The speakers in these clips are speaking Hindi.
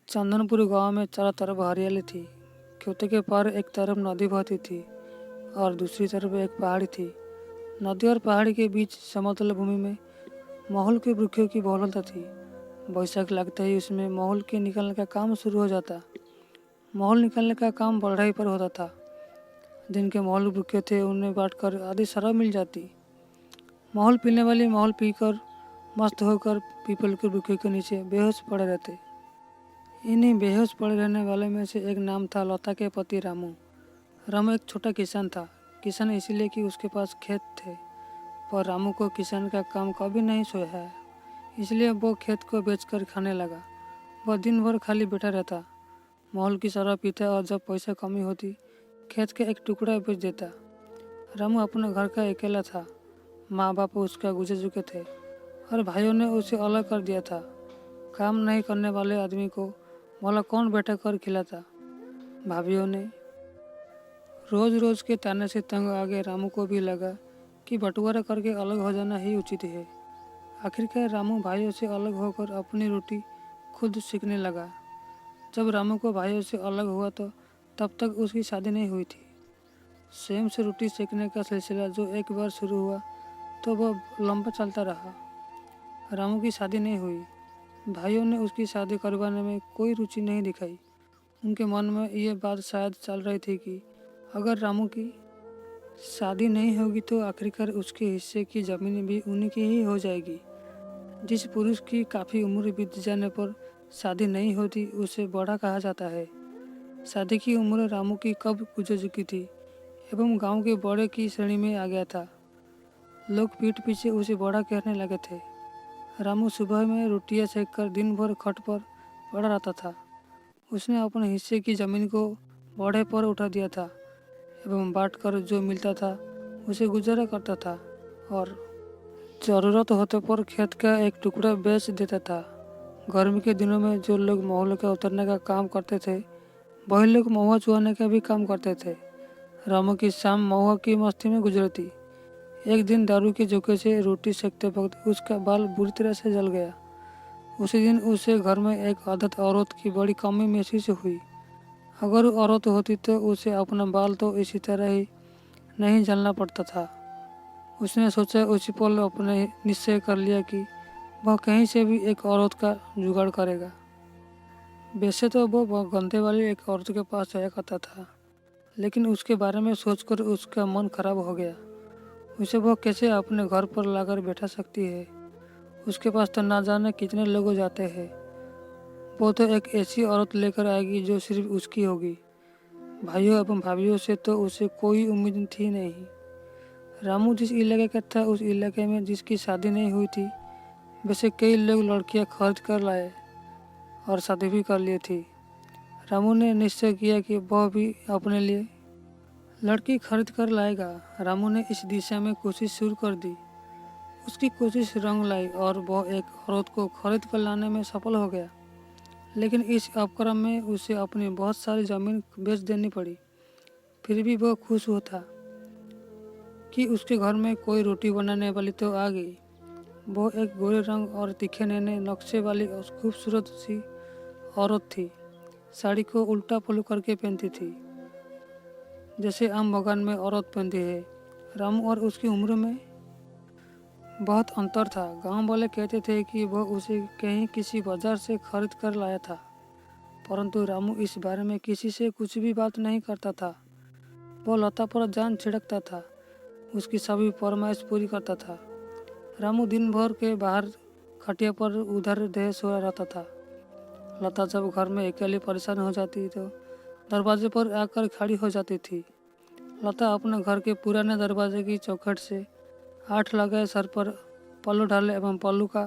चंदनपुर गांव में चारों तरफ हरियाली थी। खेतों के पार एक तरफ नदी बहती थी और दूसरी तरफ एक पहाड़ी थी। नदी और पहाड़ी के बीच समतल भूमि में महल के वृक्षों की बहुलता थी। बैसाख लगते ही उसमें महल के निकलने का काम शुरू हो जाता। महल निकलने का काम बढ़ाई पर होता था। जिनके महल वृक्ष थे उन्हें बांटकर आधी शराब मिल जाती। महल पीने वाले महल पीकर मस्त होकर पीपल के वृक्षों के नीचे बेहोश पड़े रहते। इन्हीं बेहोश पड़े रहने वाले में से एक नाम था लता के पति रामू। रामू एक छोटा किसान था। किसान इसलिए कि उसके पास खेत थे, पर रामू को किसान का काम कभी नहीं सोया है, इसलिए वो खेत को बेचकर खाने लगा। वह दिन भर खाली बैठा रहता, महल की शराब पीता और जब पैसा कमी होती खेत का एक टुकड़ा बेच देता। रामू अपने घर का अकेला था। माँ बाप उसका गुजर चुके थे और भाइयों ने उसे अलग कर दिया था। काम नहीं करने वाले आदमी को भला कौन बैठा कर खिलाता। भाभीियों ने रोज रोज के ताने से तंग आ गए। रामू को भी लगा कि बंटवारा करके अलग हो जाना ही उचित है। आखिरकार रामू भाइयों से अलग होकर अपनी रोटी खुद सीखने लगा। जब रामू को भाइयों से अलग हुआ तो तब तक उसकी शादी नहीं हुई थी। स्वयं से रोटी सेकने का सिलसिला जो एक बार शुरू हुआ तो वह लंबा चलता रहा। रामू की शादी नहीं हुई। भाइयों ने उसकी शादी करवाने में कोई रुचि नहीं दिखाई। उनके मन में ये बात शायद चल रही थी कि अगर रामू की शादी नहीं होगी तो आखिरकार उसके हिस्से की ज़मीन भी उन्हीं की ही हो जाएगी। जिस पुरुष की काफ़ी उम्र बीत जाने पर शादी नहीं होती उसे बड़ा कहा जाता है। शादी की उम्र रामू की कब गुजर चुकी थी एवं गांव के बड़े की श्रेणी में आ गया था। लोग पीठ पीछे उसे बड़ा कहने लगे थे। रामू सुबह में रोटियां सेक कर दिन भर खट पर पड़ा रहता था। उसने अपने हिस्से की ज़मीन को बड़े पर उठा दिया था एवं बांट कर जो मिलता था उसे गुजारा करता था और ज़रूरत होने पर खेत का एक टुकड़ा बेच देता था। गर्मी के दिनों में जो लोग महुआ का उतरने का काम करते थे वही लोग महुआ चुहाने का भी काम करते थे। रामू की शाम महुआ की मस्ती में गुजरती। एक दिन दारू के झोंके से रोटी सेकते वक्त उसका बाल बुरी तरह से जल गया। उसी दिन उसे घर में एक आदत औरत की बड़ी कमी महसूस हुई। अगर वो औरत होती तो उसे अपना बाल तो इसी तरह ही नहीं जलना पड़ता था। उसने सोचा उसी पल अपने निश्चय कर लिया कि वह कहीं से भी एक औरत का जुगाड़ करेगा। वैसे तो वो गंदे वाली एक औरत के पास जाया करता था, लेकिन उसके बारे में सोचकर उसका मन खराब हो गया। उसे वह कैसे अपने घर पर लाकर बैठा सकती है। उसके पास तो ना जाने कितने लोग जाते हैं। वो तो एक ऐसी औरत लेकर आएगी जो सिर्फ उसकी होगी। भाइयों एवं भाभीियों से तो उसे कोई उम्मीद थी नहीं। रामू जिस इलाके का था उस इलाके में जिसकी शादी नहीं हुई थी वैसे कई लोग लड़कियां खरीद कर लाए और शादी भी कर ली थी। रामू ने निश्चय किया कि वह भी अपने लिए लड़की खरीद कर लाएगा। रामू ने इस दिशा में कोशिश शुरू कर दी। उसकी कोशिश रंग लाई और वह एक औरत को खरीद कर लाने में सफल हो गया। लेकिन इस उपक्रम में उसे अपनी बहुत सारी ज़मीन बेच देनी पड़ी। फिर भी वह खुश हुआ था कि उसके घर में कोई रोटी बनाने वाली तो आ गई। वो एक गोरे रंग और तीखे नैने नक्शे वाली खूबसूरत सी औरत थी। साड़ी को उल्टा पल्लू करके पहनती थी जैसे आम बगान में औरत पहनती है। रामू और उसकी उम्र में बहुत अंतर था। गांव वाले कहते थे कि वह उसे कहीं किसी बाजार से खरीद कर लाया था, परंतु रामू इस बारे में किसी से कुछ भी बात नहीं करता था। वह लता पर जान छिड़कता था, उसकी सभी फरमाइश पूरी करता था। रामू दिन भर के बाहर खटिया पर उधर देह सोया रहता था। लता जब घर में अकेली परेशान हो जाती तो दरवाजे पर आकर खड़ी हो जाती थी। लता अपने घर के पुराने दरवाजे की चौखट से 8 लगाए सर पर पल्लू डाले एवं पल्लू का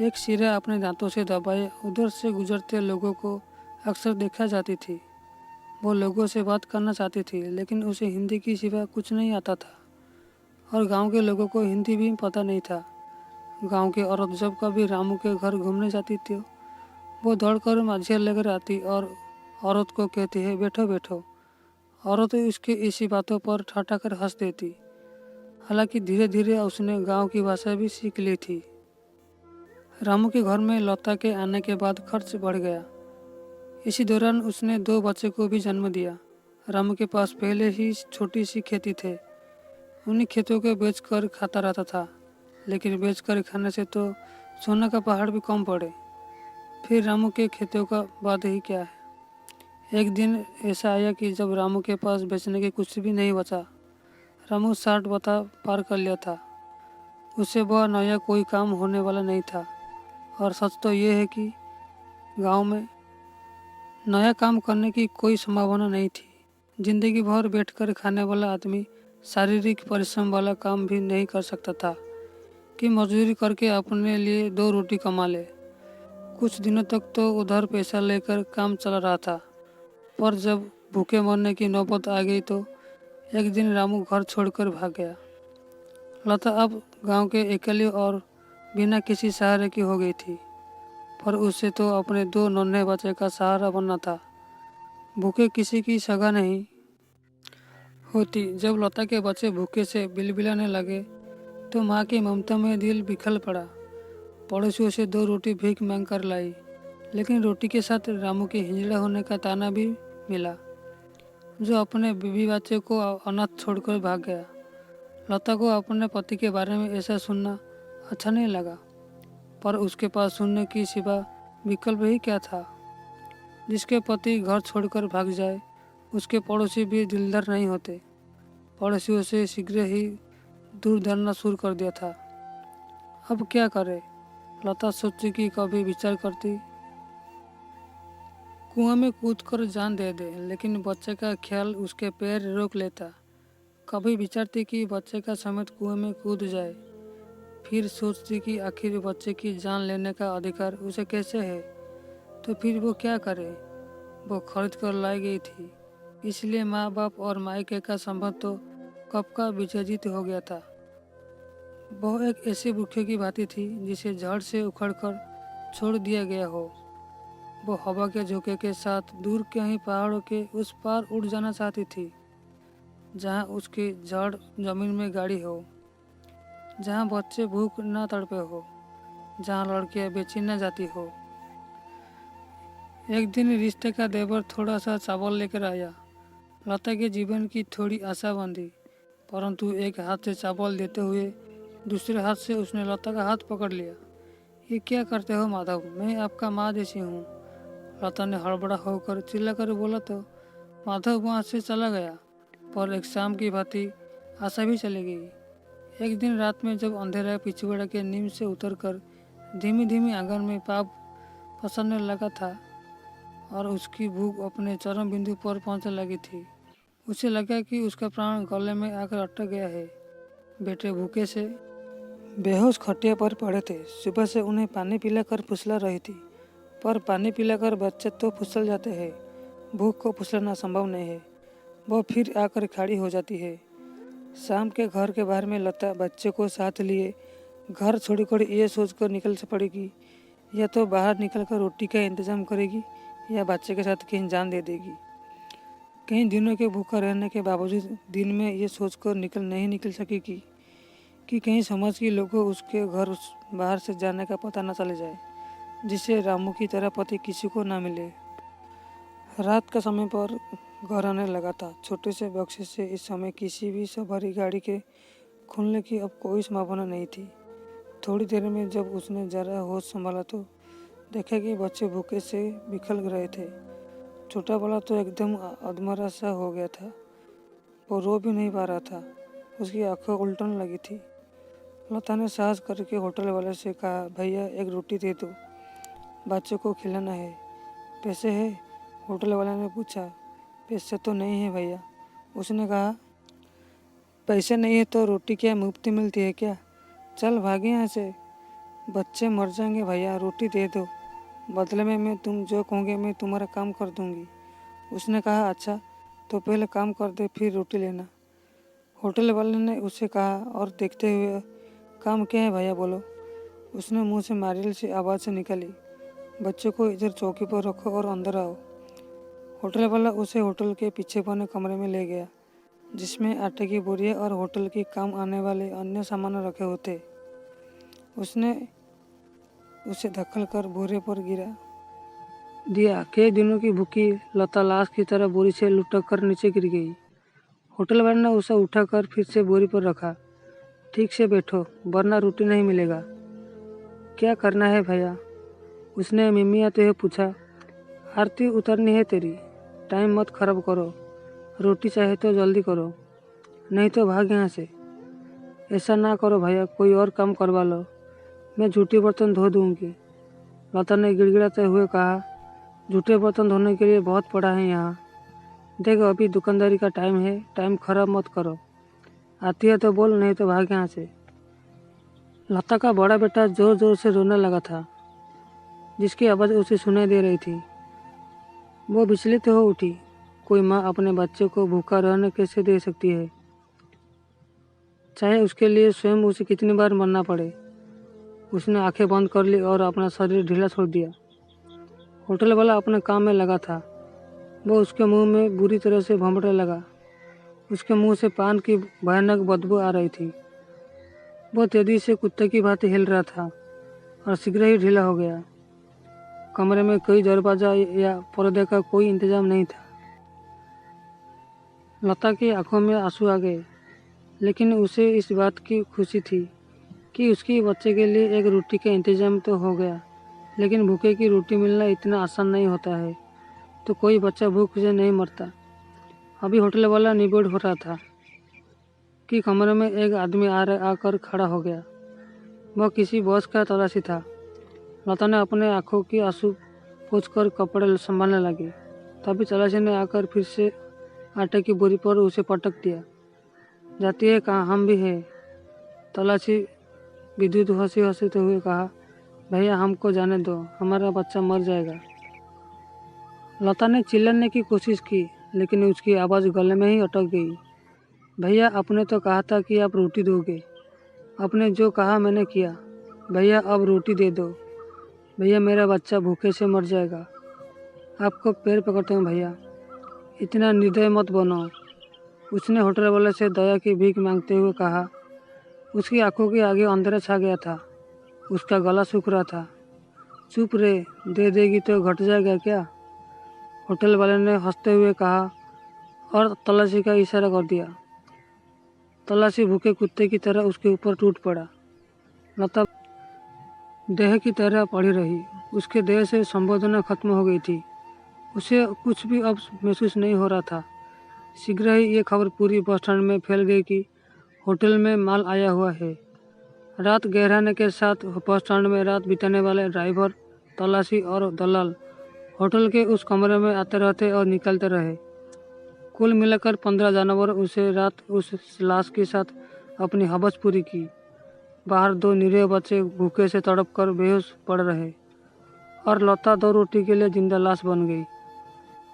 एक सिरा अपने दांतों से दबाए उधर से गुजरते लोगों को अक्सर देखा जाती थी। वो लोगों से बात करना चाहती थी, लेकिन उसे हिंदी की सिवा कुछ नहीं आता था और गांव के लोगों को हिंदी भी पता नहीं था। गांव की औरत जब कभी रामू के घर घूमने जाती थी वो दौड़कर माझिया लेकर आती और औरत को कहती है, बैठो बैठो। औरत उसकी इसी बातों पर ठटा कर हंस देती। हालांकि धीरे धीरे उसने गांव की भाषा भी सीख ली थी। रामू के घर में लता के आने के बाद खर्च बढ़ गया। इसी दौरान उसने 2 बच्चे को भी जन्म दिया। रामू के पास पहले ही छोटी सी खेती थे। उन्हीं खेतों को बेचकर खाता रहता था, लेकिन बेचकर खाने से तो सोना का पहाड़ भी कम पड़े। फिर रामू के खेतों का बात ही क्या है। एक दिन ऐसा आया कि जब रामू के पास बेचने के कुछ भी नहीं बचा। रामू 60 बता पार कर लिया था। उससे वह नया कोई काम होने वाला नहीं था। और सच तो ये है कि गांव में नया काम करने की कोई संभावना नहीं थी। जिंदगी भर बैठकर खाने वाला आदमी शारीरिक परिश्रम वाला काम भी नहीं कर सकता था कि मजदूरी करके अपने लिए 2 रोटी कमा ले। कुछ दिनों तक तो उधार पैसा लेकर काम चला रहा था, पर जब भूखे मरने की नौबत आ गई तो एक दिन रामू घर छोड़कर भाग गया। लता अब गांव के अकेली और बिना किसी सहारे की हो गई थी, पर उसे तो अपने 2 नन्हे बच्चे का सहारा बनना था। भूखे किसी की सगा नहीं होती। जब लता के बच्चे भूखे से बिलबिलाने लगे तो माँ की ममता में दिल बिखर पड़ा। पड़ोसियों से 2 रोटी भीख मांग कर लाई, लेकिन रोटी के साथ रामू के हिजड़ा होने का ताना भी मिला, जो अपने बीवी बच्चे को अनाथ छोड़कर भाग गया। लता को अपने पति के बारे में ऐसा सुनना अच्छा नहीं लगा, पर उसके पास सुनने की सिवा विकल्प ही क्या था। जिसके पति घर छोड़कर भाग जाए, उसके पड़ोसी भी दिलदार नहीं होते। पड़ोसियों से शीघ्र ही दूर धरना शुरू कर दिया था। अब क्या करे? लता सोची कि कभी विचार करती कुआं में कूदकर जान दे दे, लेकिन बच्चे का ख्याल उसके पैर रोक लेता। कभी विचारती कि बच्चे का समेत कुएं में कूद जाए। फिर सोचती कि आखिर बच्चे की जान लेने का अधिकार उसे कैसे है, तो फिर वो क्या करे। वो खरीद कर लाई गई थी, इसलिए माँ बाप और मायके का संबंध तो कब का विचलित हो गया था। वह एक ऐसे वृक्ष की भांति थी जिसे जड़ से उखड़कर छोड़ दिया गया हो। वो हवा के झोंके के साथ दूर कहीं पहाड़ों के उस पार उड़ जाना चाहती थी, जहाँ उसकी जड़ जमीन में गाड़ी हो, जहाँ बच्चे भूख न तड़पे हो, जहाँ लड़कियां बेची न जाती हो। एक दिन रिश्ते का देवर थोड़ा सा चावल लेकर आया। लता के जीवन की थोड़ी आशा बंधी, परंतु एक हाथ से चावल देते हुए दूसरे हाथ से उसने लता का हाथ पकड़ लिया। ये क्या करते हो माधव, मैं आपका माँ जैसी हूँ। लता ने हड़बड़ा होकर चिल्लाकर बोला तो माधव वहाँ से चला गया, पर एक शाम की भांति आशा भी चली गई। एक दिन रात में जब अंधेरा पिछवाड़ा के नीम से उतरकर धीमी धीमी आंगन में पाप पसरने लगा था और उसकी भूख अपने चरम बिंदु पर पहुंचने लगी थी, उसे लगा कि उसका प्राण गले में आकर अटक गया है। बेटे भूखे से बेहोश खटिया पर पड़े थे। सुबह से उन्हें पानी पिलाकर फुसला रही थी, पर पानी पिलाकर बच्चे तो फुसल जाते हैं, भूख को फुसलाना संभव नहीं है। वह फिर आकर खड़ी हो जाती है। शाम के घर के बाहर में लता बच्चे को साथ लिए घर छोड़कर ये सोचकर निकल पड़ेगी, या तो बाहर निकलकर रोटी का इंतजाम करेगी या बच्चे के साथ कहीं जान दे देगी। कई दिनों के भूखा रहने के बावजूद दिन में ये सोचकर नहीं निकल सकेगी कि कहीं समाज के लोगों उसके घर बाहर से जाने का पता न चले जाए, जिससे रामू की तरह पति किसी को ना मिले। रात का समय पर घर आने लगा था। छोटे से बक्से से इस समय किसी भी सवारी गाड़ी के खुलने की अब कोई संभावना नहीं थी। थोड़ी देर में जब उसने जरा होश संभाला तो देखा कि बच्चे भूखे से बिखर रहे थे। छोटा वाला तो एकदम अधमरा सा हो गया था, वो रो भी नहीं पा रहा था, उसकी आंखें उल्टने लगी थी। लता ने साहस करके होटल वाले से कहा, भैया एक रोटी दे दो, बच्चे को खिलाना है। पैसे है? होटल वाले ने पूछा। पैसे तो नहीं है भैया, उसने कहा। पैसे नहीं है तो रोटी क्या मुफ्त मिलती है क्या? चल भागे यहाँ से, बच्चे मर जाएंगे भैया, रोटी दे दो, बदले में मैं तुम जो कहोगे मैं तुम्हारा काम कर दूंगी। उसने कहा, अच्छा तो पहले काम कर दे फिर रोटी लेना। होटल वाले ने उसे कहा और देखते हुए, काम क्या है भैया बोलो। उसने मुंह से मारियल सी आवाज़ से निकाली, बच्चे को इधर चौकी पर रखो और अंदर आओ। होटल वाला उसे होटल के पीछे बने कमरे में ले गया, जिसमें आटे की बोरियां और होटल की काम आने वाले अन्य सामान रखे होते। उसने उसे धक्कल कर बोरे पर गिरा। दिया। कई दिनों की भूखी लता लाश की तरह बोरी से लुढ़क कर नीचे गिर गई। होटल वाले ने उसे उठाकर फिर से बोरी पर रखा। ठीक से बैठो वरना रोटी नहीं मिलेगा। क्या करना है भैया? उसने मिमियाते हुए पूछा। आरती उतरनी है तेरी, टाइम मत खराब करो। रोटी चाहे तो जल्दी करो, नहीं तो भाग यहाँ से। ऐसा ना करो भैया, कोई और काम करवा लो, मैं जूठे बर्तन धो दूंगी। लता ने गिड़गिड़ाते हुए कहा। जूठे बर्तन धोने के लिए बहुत पड़ा है यहाँ। देख अभी दुकानदारी का टाइम है, टाइम खराब मत करो। आती है तो बोल, नहीं तो भाग यहाँ से। लता का बड़ा बेटा जोर जोर से रोने लगा था, जिसकी आवाज़ उसे सुनाई दे रही थी। वो विचलित हो उठी। कोई माँ अपने बच्चे को भूखा रहने कैसे दे सकती है, चाहे उसके लिए स्वयं उसे कितनी बार मरना पड़े। उसने आंखें बंद कर ली और अपना शरीर ढीला छोड़ दिया। होटल वाला अपने काम में लगा था। वो उसके मुंह में बुरी तरह से भौंकने लगा। उसके मुंह से पान की भयानक बदबू आ रही थी। वो तेजी से कुत्ते की भांति हिल रहा था और शीघ्र ही ढीला हो गया। कमरे में कोई दरवाजा या पर्दे का कोई इंतजाम नहीं था। लता की आंखों में आंसू आ गए, लेकिन उसे इस बात की खुशी थी कि उसके बच्चे के लिए एक रोटी का इंतजाम तो हो गया। लेकिन भूखे की रोटी मिलना इतना आसान नहीं होता है, तो कोई बच्चा भूख से नहीं मरता। अभी होटल वाला निबेड़ हो रहा था कि कमरे में एक आदमी आकर खड़ा हो गया। वह किसी बॉस का तलाशी था। लता ने अपने आंखों की आंसू पोंछकर कपड़े संभालने लगी। तभी तलाशी ने आकर फिर से आटे की बोरी पर उसे पटक दिया। जाती है कहाँ, हम भी है। तलाशी विद्युत हंसी हंसते हुए कहा। भैया हमको जाने दो, हमारा बच्चा मर जाएगा। लता ने चिल्लाने की कोशिश की, लेकिन उसकी आवाज़ गले में ही अटक गई। भैया आपने तो कहा था कि आप रोटी दोगे। आपने जो कहा मैंने किया। भैया अब रोटी दे दो। भैया मेरा बच्चा भूखे से मर जाएगा। आपको पैर पकड़ता हूँ भैया, इतना निर्दय मत बनो। उसने होटल वाले से दया की भीख मांगते हुए कहा। उसकी आंखों के आगे अंधेरा छा गया था। उसका गला सूख रहा था। चुप रे, दे देगी तो घट जाएगा क्या? होटल वाले ने हंसते हुए कहा और तलाशी का इशारा कर दिया। तलाशी भूखे कुत्ते की तरह उसके ऊपर टूट पड़ा। लता देह की तरह पड़ी रही। उसके देह से संवेदना खत्म हो गई थी। उसे कुछ भी अब महसूस नहीं हो रहा था। शीघ्र ही ये खबर पूरी बस स्टैंड में फैल गई कि होटल में माल आया हुआ है। रात गहराने के साथ बस स्टैंड में रात बिताने वाले ड्राइवर, तलाशी और दलाल होटल के उस कमरे में आते रहते और निकलते रहे। कुल मिलाकर 15 जानवर उसे रात उस लाश के साथ अपनी हवस पूरी की। बाहर 2 निरीह बच्चे भूखे से तड़प कर बेहोश पड़ रहे और लता 2 रोटी के लिए जिंदा लाश बन गई।